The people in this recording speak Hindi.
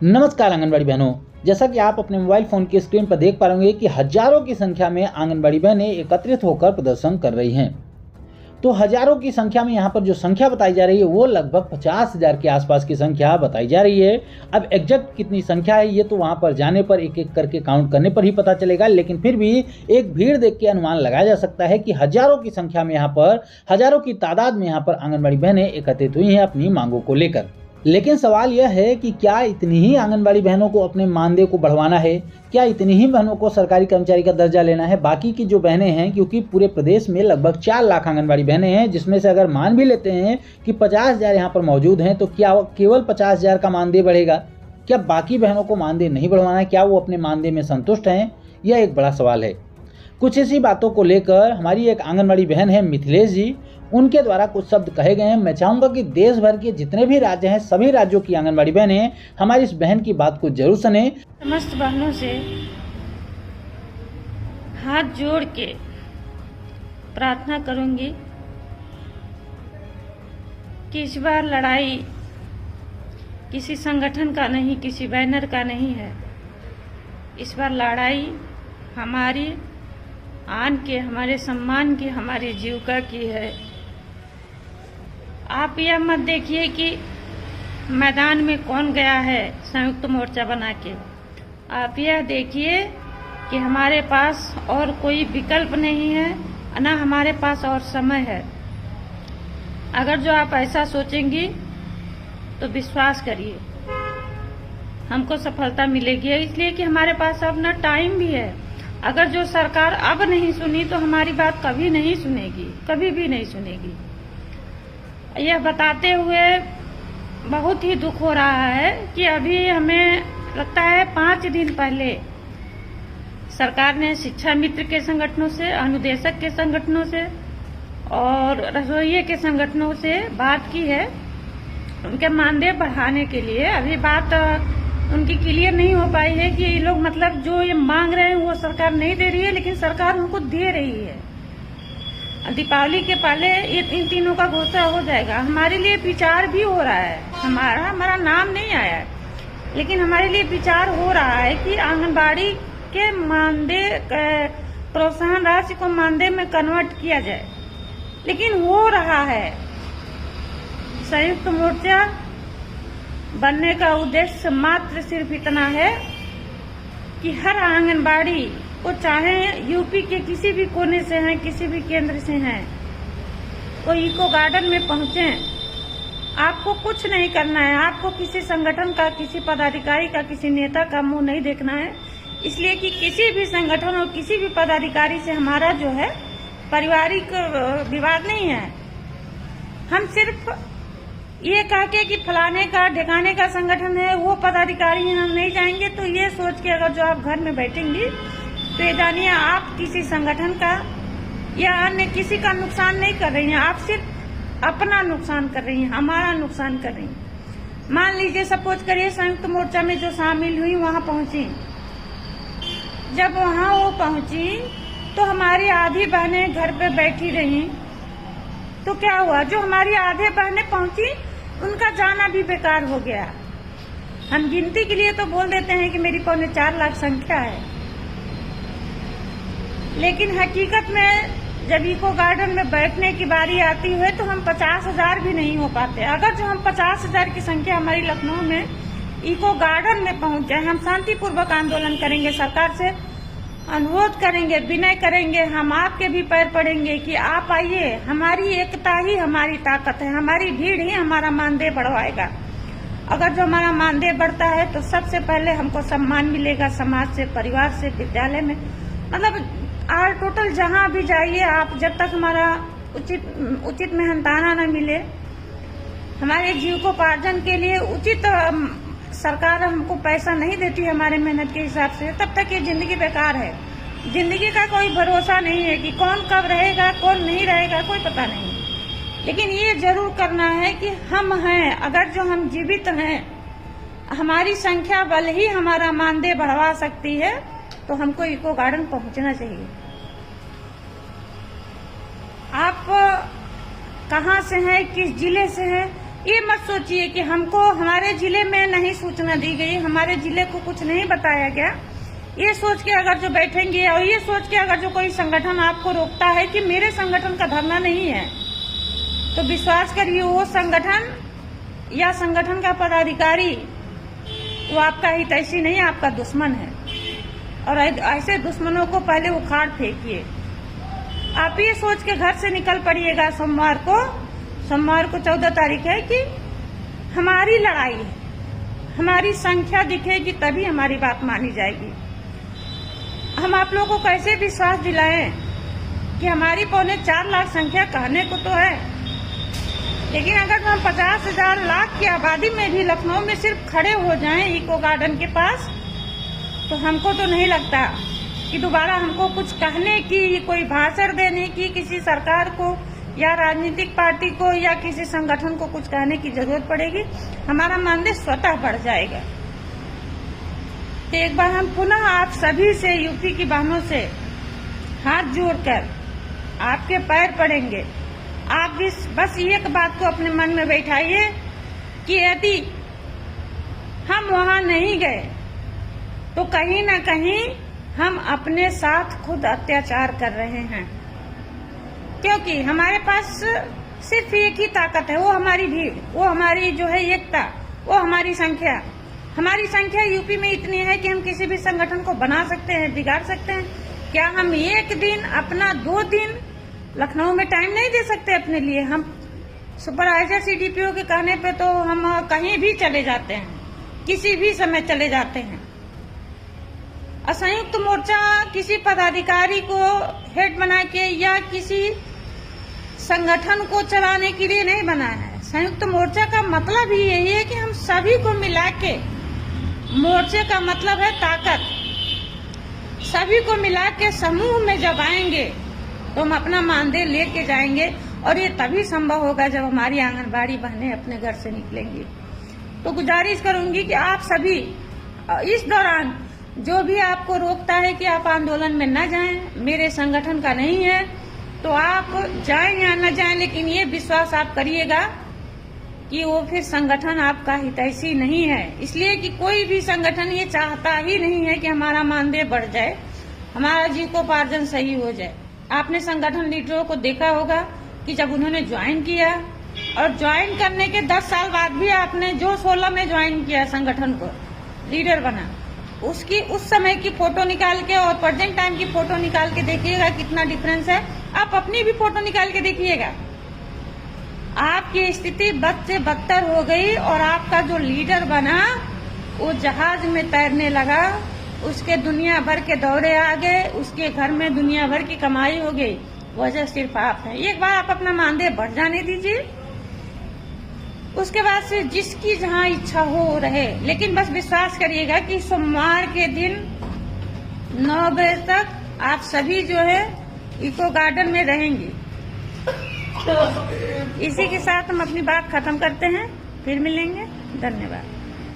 नमस्कार आंगनबाड़ी बहनों, जैसा कि आप अपने मोबाइल फोन की स्क्रीन पर देख पा रहे होंगे कि हजारों की संख्या में आंगनबाड़ी बहनें एकत्रित होकर प्रदर्शन कर रही हैं। तो हजारों की संख्या में यहाँ पर जो संख्या बताई जा रही है वो लगभग 50,000 के आसपास की संख्या बताई जा रही है। अब एग्जैक्ट कितनी संख्या है ये तो वहाँ पर जाने पर एक एक करके काउंट करने पर ही पता चलेगा, लेकिन फिर भी एक भीड़ देख के अनुमान लगाया जा सकता है कि हजारों की संख्या में यहाँ पर, हजारों की तादाद में यहाँ पर आंगनबाड़ी बहनें एकत्रित हुई हैं अपनी मांगों को लेकर। लेकिन सवाल यह है कि क्या इतनी ही आंगनबाड़ी बहनों को अपने मानदेय को बढ़वाना है? क्या इतनी ही बहनों को सरकारी कर्मचारी का दर्जा लेना है? बाकी की जो बहनें हैं, क्योंकि पूरे प्रदेश में लगभग 4 लाख आंगनबाड़ी बहनें हैं, जिसमें से अगर मान भी लेते हैं कि 50,000 यहाँ पर मौजूद हैं, तो क्या केवल 50,000 का मानदेय बढ़ेगा? क्या बाकी बहनों को मानदेय नहीं बढ़वाना है? क्या वो अपने मानदेय में संतुष्ट हैं? यह एक बड़ा सवाल है। कुछ इसी बातों को लेकर हमारी एक आंगनबाड़ी बहन है मिथिलेश जी, उनके द्वारा कुछ शब्द कहे गए हैं। मैं चाहूँगा कि देश भर के जितने भी राज्य हैं, सभी राज्यों की आंगनबाड़ी बहनें हमारी इस बहन की बात को जरूर सुने। समस्त बहनों से हाथ जोड़ के प्रार्थना करूंगी कि इस बार लड़ाई किसी संगठन का नहीं, किसी बैनर का नहीं है। इस बार लड़ाई हमारी आन के, हमारे सम्मान की, हमारी जीविका की है। आप यह मत देखिए कि मैदान में कौन गया है संयुक्त मोर्चा बना के। आप यह देखिए कि हमारे पास और कोई विकल्प नहीं है, ना हमारे पास और समय है। अगर जो आप ऐसा सोचेंगी तो विश्वास करिए हमको सफलता मिलेगी, इसलिए कि हमारे पास अब ना टाइम भी है। अगर जो सरकार अब नहीं सुनी तो हमारी बात कभी नहीं सुनेगी, कभी भी नहीं सुनेगी। यह बताते हुए बहुत ही दुख हो रहा है कि अभी हमें लगता है 5 दिन पहले सरकार ने शिक्षा मित्र के संगठनों से, अनुदेशक के संगठनों से और रसोइये के संगठनों से बात की है उनके मानदेय बढ़ाने के लिए। अभी बात उनकी क्लियर नहीं हो पाई है कि ये लोग मतलब जो ये मांग रहे हैं वो सरकार नहीं दे रही है, लेकिन सरकार उनको दे रही है। दीपावली के पहले ये इन तीनों का घोषणा हो जाएगा। हमारे लिए विचार भी हो रहा है, हमारा नाम नहीं आया है, लेकिन हमारे लिए विचार हो रहा है कि आंगनबाड़ी के मानदेय, प्रोत्साहन राशि को मानदेय में कन्वर्ट किया जाए, लेकिन हो रहा है। संयुक्त मोर्चा बनने का उद्देश्य मात्र सिर्फ इतना है कि हर आंगनबाड़ी को, चाहे यूपी के किसी भी कोने से हैं, किसी भी केंद्र से हैं, वो इको गार्डन में पहुंचे। आपको कुछ नहीं करना है, आपको किसी संगठन का, किसी पदाधिकारी का, किसी नेता का मुंह नहीं देखना है, इसलिए कि किसी भी संगठन और किसी भी पदाधिकारी से हमारा जो है पारिवारिक विवाद नहीं है। हम सिर्फ ये कह के कि फलाने का ढिकाने का संगठन है, वो पदाधिकारी हैं, हम नहीं जाएंगे, तो ये सोच के अगर जो आप घर में बैठेंगी तो ये जानिए आप किसी संगठन का या अन्य किसी का नुकसान नहीं कर रही हैं, आप सिर्फ अपना नुकसान कर रही हैं, हमारा नुकसान कर रही हैं। मान लीजिए, सपोज करिए संयुक्त मोर्चा में जो शामिल हुई वहां पहुंची, जब वहां वो पहुंची तो हमारी आधी बहनें घर पे बैठी रही, तो क्या हुआ? जो हमारी आधे बहनें पहुंची उनका जाना भी बेकार हो गया। हम गिनती के लिए तो बोल देते हैं कि मेरी 4.25 लाख संख्या है, लेकिन हकीकत में जब इको गार्डन में बैठने की बारी आती है तो हम 50,000 भी नहीं हो पाते। अगर जो हम 50,000 की संख्या हमारी लखनऊ में इको गार्डन में पहुंच जाए, हम शांतिपूर्वक आंदोलन करेंगे, सरकार से अनुरोध करेंगे, विनय करेंगे, हम आपके भी पैर पड़ेंगे कि आप आइए। हमारी एकता ही हमारी ताकत है, हमारी भीड़ ही हमारा मानदेय बढ़वाएगा। अगर जो हमारा मानदेय बढ़ता है तो सबसे पहले हमको सम्मान मिलेगा, समाज से, परिवार से, विद्यालय में, मतलब आल टोटल जहाँ भी जाइए आप, जब तक हमारा उचित मेहनताना न मिले, हमारे जीविकोपार्जन के लिए उचित सरकार हमको पैसा नहीं देती हमारे मेहनत के हिसाब से, तब तक ये जिंदगी बेकार है। जिंदगी का कोई भरोसा नहीं है कि कौन कब रहेगा, कौन नहीं रहेगा, कोई पता नहीं। लेकिन ये जरूर करना है कि हम हैं, अगर जो हम जीवित हैं, हमारी संख्या बल ही हमारा मानदेय बढ़वा सकती है, तो हमको इको गार्डन पहुंचना चाहिए। आप कहाँ से हैं, किस जिले से हैं, ये मत सोचिए कि हमको हमारे जिले में नहीं सूचना दी गई, हमारे जिले को कुछ नहीं बताया गया। ये सोच के अगर जो बैठेंगे और ये सोच के अगर जो कोई संगठन आपको रोकता है कि मेरे संगठन का धरना नहीं है, तो विश्वास करिए वो संगठन या संगठन का पदाधिकारी वो आपका हितैषी नहीं, आपका दुश्मन है। और ऐसे दुश्मनों को पहले उखाड़ फेंकिए। आप ये सोच के घर से निकल पड़िएगा सोमवार को 14 तारीख है कि हमारी लड़ाई है, हमारी संख्या दिखेगी तभी हमारी बात मानी जाएगी। हम आप लोगों को कैसे विश्वास दिलाएं कि हमारी 4.25 लाख संख्या कहने को तो है, लेकिन अगर हम 50,000 लाख की आबादी में भी लखनऊ में सिर्फ खड़े हो जाएं इको गार्डन के पास, तो हमको तो नहीं लगता कि दोबारा हमको कुछ कहने की, कोई भाषण देने की किसी सरकार को या राजनीतिक पार्टी को या किसी संगठन को कुछ कहने की जरूरत पड़ेगी। हमारा मानदेय स्वतः बढ़ जाएगा। तो एक बार हम पुनः आप सभी से, यूपी की बहनों से हाथ जोड़कर आपके पैर पड़ेंगे। आप भी बस एक बात को अपने मन में बैठाइए कि यदि हम वहां नहीं गए तो कहीं ना कहीं हम अपने साथ खुद अत्याचार कर रहे हैं, क्योंकि हमारे पास सिर्फ एक ही ताकत है, वो हमारी भीड़, वो हमारी जो है एकता, वो हमारी संख्या। हमारी संख्या यूपी में इतनी है कि हम किसी भी संगठन को बना सकते हैं, बिगाड़ सकते हैं। क्या हम एक दिन अपना 2 दिन लखनऊ में टाइम नहीं दे सकते अपने लिए? हम सुपरवाइजर CDPO के कहने पे तो हम कहीं भी चले जाते हैं, किसी भी समय चले जाते हैं। संयुक्त मोर्चा किसी पदाधिकारी को हेड बना के या किसी संगठन को चलाने के लिए नहीं बना है। संयुक्त मोर्चा का मतलब ही यही है कि हम सभी को मिला के, मोर्चे का मतलब है ताकत, सभी को मिला के समूह में जब आएंगे तो हम अपना मानदेय लेके जाएंगे। और ये तभी संभव होगा जब हमारी आंगनबाड़ी बहनें अपने घर से निकलेंगी। तो गुजारिश करूंगी कि आप सभी इस दौरान जो भी आपको रोकता है कि आप आंदोलन में न जाएं, मेरे संगठन का नहीं है, तो आप जाएं या न जाएं, लेकिन ये विश्वास आप करिएगा कि वो फिर संगठन आपका हितैषी नहीं है। इसलिए कि कोई भी संगठन ये चाहता ही नहीं है कि हमारा मानदेय बढ़ जाए, हमारा जीविकोपार्जन सही हो जाए। आपने संगठन लीडरों को देखा होगा कि जब उन्होंने ज्वाइन किया और ज्वाइन करने के 10 साल बाद भी आपने जो 16 में ज्वाइन किया संगठन को, लीडर बना, उसकी उस समय की फोटो निकाल के और प्रेजेंट टाइम की फोटो निकाल के देखिएगा कितना डिफरेंस है। आप अपनी भी फोटो निकाल के देखिएगा। आपकी स्थिति बद से बदतर हो गई और आपका जो लीडर बना वो जहाज में तैरने लगा, उसके दुनिया भर के दौरे आ गए, उसके घर में दुनिया भर की कमाई हो गई। वजह सिर्फ आप है। एक बार आप अपना मानदेय बढ़ जाने दीजिए, उसके बाद से जिसकी जहां इच्छा हो रहे, लेकिन बस विश्वास करिएगा कि सोमवार के दिन 9 बजे तक आप सभी जो है इको गार्डन में रहेंगी। तो इसी के साथ हम अपनी बात खत्म करते हैं, फिर मिलेंगे। धन्यवाद।